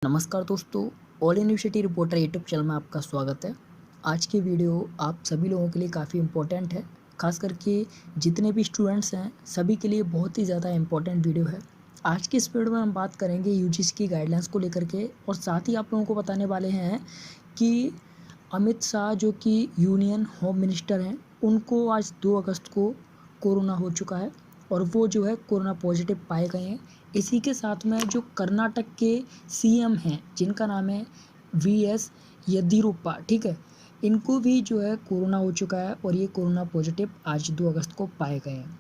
नमस्कार दोस्तों, all university reporter YouTube channel में आपका स्वागत है। आज की वीडियो आप सभी लोगों के लिए काफ़ी इम्पोर्टेंट है, ख़ास करके जितने भी स्टूडेंट्स हैं सभी के लिए बहुत ही ज़्यादा इम्पोर्टेंट वीडियो है। आज की इस वीडियो में हम बात करेंगे यूजीसी की गाइडलाइंस को लेकर के और साथ ही आप लोगों को बताने वाले हैं कि अमित शाह जो कि यूनियन होम मिनिस्टर हैं, उनको आज 2 अगस्त को कोरोना हो चुका है और वो जो है कोरोना पॉजिटिव पाए गए हैं। इसी के साथ में जो कर्नाटक के सीएम हैं जिनका नाम है वीएस येदियुरप्पा, ठीक है, इनको भी जो है कोरोना हो चुका है और ये कोरोना पॉजिटिव आज 2 अगस्त को पाए गए हैं।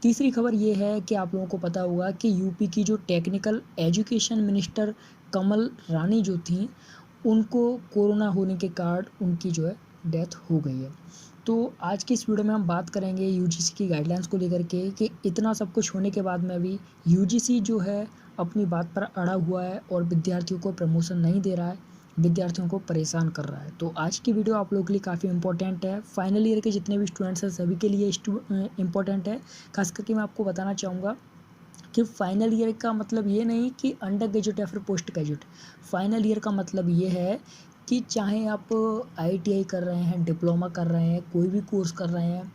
तीसरी खबर ये है कि आप लोगों को पता होगा कि यूपी की जो technical education minister Kamal Rani जो थी, उनको कोरोना होने के कारण उनकी जो है डेथ हो गई है। तो आज की इस वीडियो में हम बात करेंगे यूजीसी की गाइडलाइंस को लेकर के कि इतना सब कुछ होने के बाद में भी यूजीसी जो है अपनी बात पर अड़ा हुआ है और विद्यार्थियों को प्रमोशन नहीं दे रहा है, विद्यार्थियों को परेशान कर रहा है। तो आज की वीडियो आप लोगों के लिए काफ़ी इंपॉर्टेंट है, फाइनल ईयर के जितने भी स्टूडेंट्स हैं सभी के लिए इम्पोर्टेंट है। खास करके मैं आपको बताना चाहूँगा कि फाइनल ईयर का मतलब ये नहीं कि अंडर ग्रेजुएट या फिर पोस्ट ग्रेजुएट। फाइनल ईयर का मतलब ये है कि चाहे आप आईटीआई कर रहे हैं, डिप्लोमा कर रहे हैं, कोई भी कोर्स कर रहे हैं,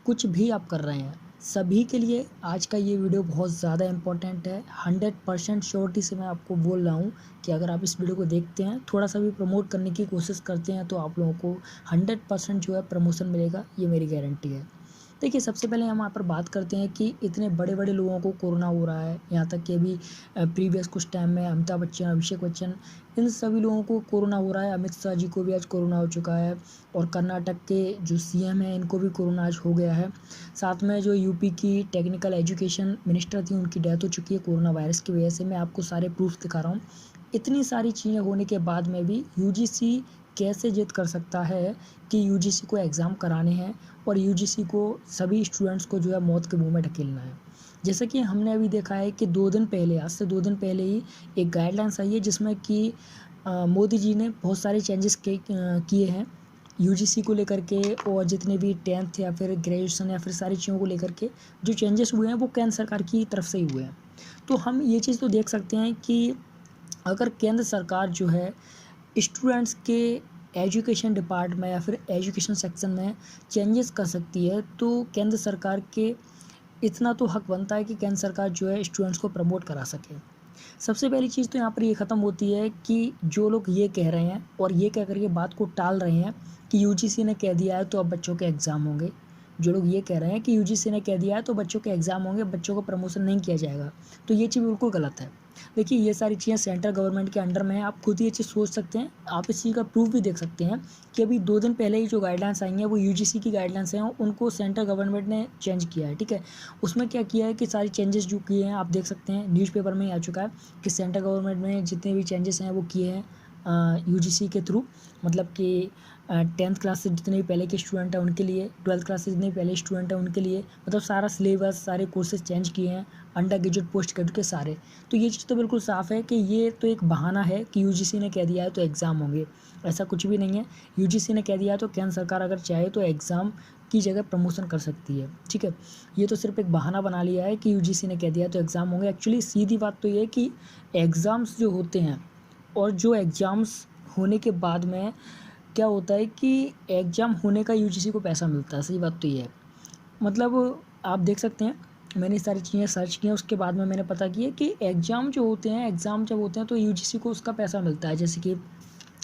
कुछ भी आप कर रहे हैं, सभी के लिए आज का ये वीडियो बहुत ज़्यादा इम्पोर्टेंट है। 100% श्योरिटी से मैं आपको बोल रहा हूँ कि अगर आप इस वीडियो को देखते हैं, थोड़ा सा भी प्रमोट करने की कोशिश करते हैं, तो आप लोगों को 100% जो है प्रमोशन मिलेगा, ये मेरी गारंटी है। देखिए, सबसे पहले हम यहाँ पर बात करते हैं कि इतने बड़े बड़े लोगों को कोरोना हो रहा है। यहाँ तक कि अभी प्रीवियस कुछ टाइम में अमिताभ बच्चन, अभिषेक बच्चन, इन सभी लोगों को कोरोना हो रहा है। अमित शाह जी को भी आज कोरोना हो चुका है और कर्नाटक के जो सीएम हैं इनको भी कोरोना आज हो गया है। साथ में जो यूपी की टेक्निकल एजुकेशन मिनिस्टर थी, उनकी डेथ हो चुकी है कोरोना वायरस की वजह से। मैं आपको सारे प्रूफ दिखा रहा हूँ। इतनी सारी चीज़ें होने के बाद में भी यूजीसी कैसे जिद कर सकता है कि यूजीसी को एग्ज़ाम कराने हैं और यूजीसी को सभी स्टूडेंट्स को जो है मौत के मुंह में ढकेलना है। जैसे कि हमने अभी देखा है कि 2 दिन पहले, आज से 2 दिन पहले ही एक गाइडलाइंस आई है जिसमें कि मोदी जी ने बहुत सारे चेंजेस किए हैं यूजीसी को लेकर के, और जितने भी 10th या फिर ग्रेजुएशन या फिर सारी चीज़ों को लेकर के जो चेंजेस हुए हैं वो केंद्र सरकार की तरफ से ही हुए हैं। तो हम ये चीज़ तो देख सकते हैं कि अगर केंद्र सरकार जो है स्टूडेंट्स के एजुकेशन डिपार्टमेंट या फिर एजुकेशन सेक्शन में चेंजेस कर सकती है, तो केंद्र सरकार के इतना तो हक बनता है कि केंद्र सरकार जो है स्टूडेंट्स को प्रमोट करा सके। सबसे पहली चीज़ तो यहाँ पर ये ख़त्म होती है कि जो लोग ये कह रहे हैं और ये कह करके बात को टाल रहे हैं कि यूजीसी ने कह दिया है तो अब बच्चों के एग्ज़ाम होंगे। जो लोग ये कह रहे हैं कि यूजीसी ने कह दिया है तो बच्चों के एग्ज़ाम होंगे, बच्चों को प्रमोशन नहीं किया जाएगा, तो ये चीज़ बिल्कुल गलत है। देखिए, ये सारी चीज़ें सेंट्रल गवर्नमेंट के अंडर में है, आप खुद ही ये चीज़ सोच सकते हैं। आप इस चीज़ का प्रूफ भी देख सकते हैं कि अभी 2 दिन पहले ही जो गाइडलाइंस आई हैं वो यूजीसी की गाइडलाइंस हैं, उनको सेंट्रल गवर्नमेंट ने चेंज किया है, ठीक है। उसमें क्या किया है कि सारी चेंजेस जो किए हैं आप देख सकते हैं, न्यूज़पेपर में ही आ चुका है कि सेंट्रल गवर्नमेंट ने जितने भी चेंजेस हैं वो किए हैं यूजीसी के थ्रू। मतलब कि 10th क्लास से जितने भी पहले के स्टूडेंट हैं उनके लिए, 12th क्लास से जितने भी पहले स्टूडेंट हैं उनके लिए, मतलब सारा सिलेबस, सारे कोर्सेज चेंज किए हैं, अंडर ग्रेजुएट, पोस्ट ग्रेजुएट के सारे। तो ये चीज़ तो बिल्कुल साफ़ है कि ये तो एक बहाना है कि यूजीसी ने कह दिया है तो एग्ज़ाम होंगे। ऐसा कुछ भी नहीं है। यूजीसी ने कह दिया है तो केंद्र सरकार अगर चाहे तो एग्ज़ाम की जगह प्रमोशन कर सकती है, ठीक है। ये तो सिर्फ एक बहाना बना लिया है कि यूजीसी ने कह दिया तो एग्ज़ाम होंगे। एक्चुअली सीधी बात तो ये है कि एग्ज़ाम्स जो होते हैं और जो एग्ज़ाम्स होने के बाद में क्या होता है कि एग्ज़ाम होने का यूजीसी को पैसा मिलता है, सही बात तो ये है। मतलब आप देख सकते हैं, मैंने सारी चीज़ें सर्च की हैं, उसके बाद में मैंने पता किया कि एग्ज़ाम जो होते हैं, एग्ज़ाम जब होते हैं तो यूजीसी को उसका पैसा मिलता है। जैसे कि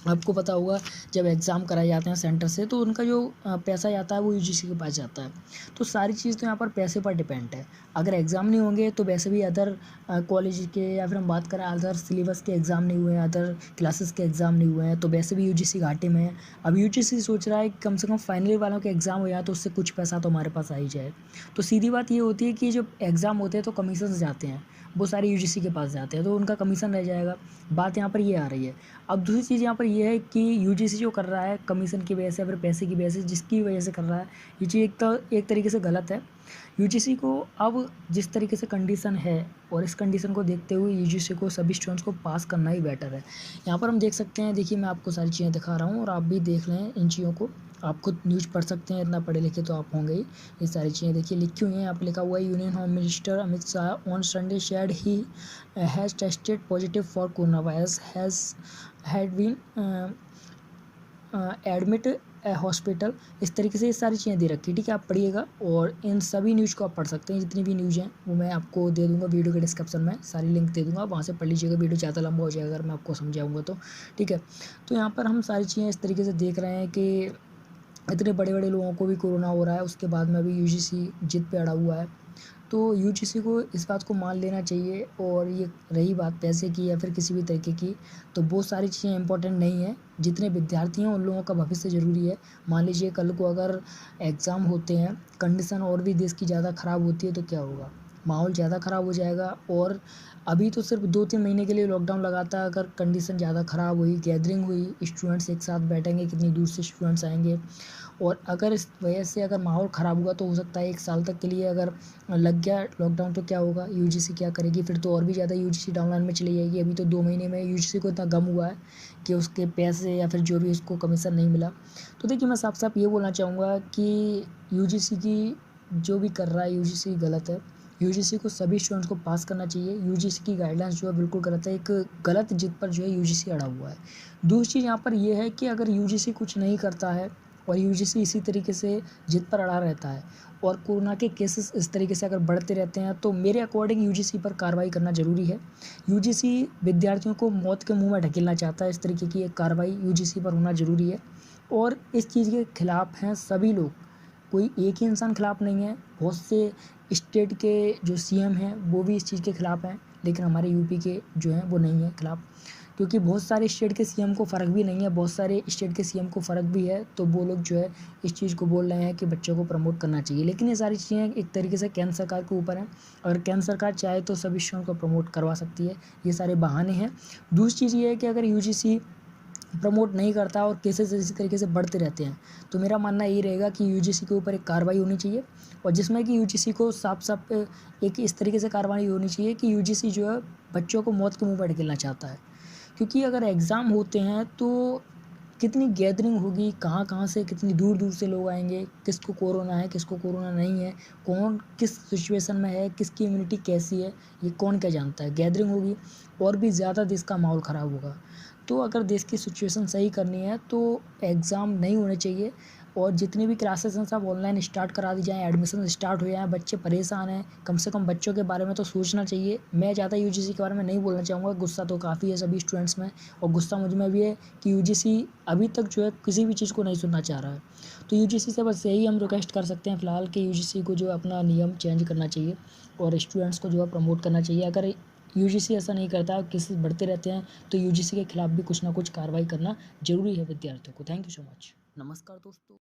आपको पता होगा जब एग्ज़ाम कराए जाते हैं सेंटर से तो उनका जो पैसा जाता है वो यूजीसी के पास जाता है। तो सारी चीज़ तो यहाँ पर पैसे पर डिपेंड है। अगर एग्ज़ाम नहीं होंगे तो वैसे भी अदर कॉलेज के, या फिर हम बात करें अदर सिलेबस के एग्ज़ाम नहीं हुए हैं, अदर क्लासेस के एग्ज़ाम नहीं हुए हैं, तो वैसे भी यूजीसी घाटे में है। अब यूजीसी सोच रहा है कि कम से कम फाइनल ईयर वालों के एग्ज़ाम हो जाए तो उससे कुछ पैसा तो हमारे पास आ ही जाए। तो सीधी बात ये होती है कि जब एग्ज़ाम होते हैं तो कमीशन जाते हैं, वो सारे यूजीसी के पास जाते हैं, तो उनका कमीशन रह जाएगा। बात यहाँ पर ये आ रही है। अब दूसरी चीज़ यहाँ पर ये है कि यूजीसी जो कर रहा है कमीशन की वजह से या फिर पैसे की वजह से, जिसकी वजह से कर रहा है, ये चीज़ एक तरीके से गलत है। यूजीसी को अब जिस तरीके से कंडीशन है और इस कंडीशन को देखते हुए यूजीसी को सभी स्टूडेंट्स को पास करना ही बेटर है। यहाँ पर हम देख सकते हैं, देखिए मैं आपको सारी चीज़ें दिखा रहा हूँ और आप भी देख लें इन चीज़ों को। आप खुद न्यूज़ पढ़ सकते हैं, इतना पढ़े लिखे तो आप होंगे ही। ये सारी चीज़ें देखिए लिखी हुई हैं, यहाँ पे लिखा हुआ है union home minister Amit Shah on Sunday shared he has tested positive for corona virus had been admitted hospital. इस तरीके से ये सारी चीज़ें दे रखी है, ठीक है। आप पढ़िएगा और इन सभी न्यूज़ को आप पढ़ सकते हैं, जितनी भी न्यूज़ हैं वो मैं आपको दे दूंगा वीडियो के डिस्क्रिप्शन में, सारी लिंक दे दूंगा, वहाँ से पढ़ लीजिएगा। वीडियो ज़्यादा लंबा हो जाएगा अगर मैं आपको समझाऊंगा तो, ठीक है। तो यहाँ पर हम सारी चीज़ें इस तरीके से देख रहे हैं कि इतने बड़े बड़े लोगों को भी कोरोना हो रहा है, उसके बाद में अभी यूजीसी जिद पे अड़ा हुआ है। तो यूजीसी को इस बात को मान लेना चाहिए। और ये रही बात पैसे की या फिर किसी भी तरीके की, तो बहुत सारी चीज़ें इंपॉर्टेंट नहीं है। जितने विद्यार्थी हैं उन लोगों का भविष्य ज़रूरी है। मान लीजिए कल को अगर एग्ज़ाम होते हैं, कंडीशन और भी देश की ज़्यादा ख़राब होती है तो क्या होगा, माहौल ज़्यादा ख़राब हो जाएगा। और अभी तो सिर्फ 2-3 महीने के लिए लॉकडाउन लगाता है, अगर कंडीशन ज़्यादा ख़राब हुई, गैदरिंग हुई, स्टूडेंट्स एक साथ बैठेंगे, कितनी दूर से स्टूडेंट्स आएंगे, और अगर इस वजह से अगर माहौल ख़राब हुआ तो हो सकता है 1 साल तक के लिए अगर लग गया लॉकडाउन तो क्या होगा, यूजीसी क्या करेगी फिर, तो और भी ज़्यादा यूजीसी डाउनलाइन में चली जाएगी। अभी तो 2 महीने में यूजीसी को इतना गम हुआ है कि उसके पैसे या फिर जो भी उसको कमीशन नहीं मिला। तो देखिए मैं साफ साफ ये बोलना चाहूँगा कि यूजीसी की जो भी कर रहा है यूजीसी गलत है। यूजीसी को सभी स्टूडेंट्स को पास करना चाहिए। यूजीसी की गाइडलाइंस जो है बिल्कुल गलत है, एक गलत जिद पर जो है यूजीसी अड़ा हुआ है। दूसरी चीज़ यहाँ पर यह है कि अगर यूजीसी कुछ नहीं करता है और यूजीसी इसी तरीके से जिद पर अड़ा रहता है और कोरोना के केसेस इस तरीके से अगर बढ़ते रहते हैं, तो मेरे अकॉर्डिंग यूजीसी पर कार्रवाई करना ज़रूरी है। यूजीसी विद्यार्थियों को मौत के मुंह में ढकेलना चाहता है, इस तरीके की एक कार्रवाई यूजीसी पर होना ज़रूरी है। और इस चीज़ के खिलाफ हैं सभी लोग, कोई एक ही इंसान खिलाफ नहीं है। बहुत से स्टेट के जो सीएम हैं वो भी इस चीज़ के खिलाफ हैं, लेकिन हमारे यूपी के जो हैं वो नहीं है खिलाफ, क्योंकि बहुत सारे स्टेट के सीएम को फ़र्क भी नहीं है, बहुत सारे स्टेट के सीएम को फ़र्क भी है, तो वो लोग जो है इस चीज़ को बोल रहे हैं कि बच्चों को प्रमोट करना चाहिए। लेकिन ये सारी चीज़ें एक तरीके से केंद्र सरकार के ऊपर हैं। अगर केंद्र सरकार चाहे तो सभी स्टूडेंट को प्रमोट करवा सकती है, ये सारे बहाने हैं। दूसरी चीज़ ये है कि अगर यूजीसी प्रमोट नहीं करता और केसेस इसी तरीके से बढ़ते रहते हैं, तो मेरा मानना यही रहेगा कि यूजीसी के ऊपर एक कार्रवाई होनी चाहिए, और जिसमें कि यूजीसी को साफ साफ एक इस तरीके से कार्रवाई होनी चाहिए कि यूजीसी जो है बच्चों को मौत के मुंह पर ढकेलना चाहता है। क्योंकि अगर एग्ज़ाम होते हैं तो कितनी गैदरिंग होगी, कहाँ कहाँ से कितनी दूर दूर से लोग आएंगे, किसको कोरोना है किसको कोरोना नहीं है, कौन किस सिचुएशन में है, किसकी इम्यूनिटी कैसी है, ये कौन क्या जानता है। गैदरिंग होगी और भी ज़्यादा देश का माहौल ख़राब होगा। तो अगर देश की सिचुएशन सही करनी है तो एग्ज़ाम नहीं होने चाहिए, और जितनी भी क्लासेस हैं सब ऑनलाइन स्टार्ट करा दी जाएँ, एडमिशन स्टार्ट हो जाएँ। बच्चे परेशान हैं, कम से कम बच्चों के बारे में तो सोचना चाहिए। मैं ज़्यादा यूजीसी के बारे में नहीं बोलना चाहूँगा, गुस्सा तो काफ़ी है सभी स्टूडेंट्स में, और गुस्सा मुझ में भी है कि यूजीसी अभी तक जो है किसी भी चीज़ को नहीं सुनना चाह रहा है। तो यूजीसी से बस यही हम रिक्वेस्ट कर सकते हैं फ़िलहाल कि यूजीसी को जो है अपना नियम चेंज करना चाहिए और स्टूडेंट्स को जो है प्रमोट करना चाहिए। अगर यूजीसी ऐसा नहीं करता, केसेस बढ़ते रहते हैं, तो यूजीसी के खिलाफ भी कुछ ना कुछ कार्रवाई करना ज़रूरी है विद्यार्थियों को। Thank you so much. नमस्कार दोस्तों।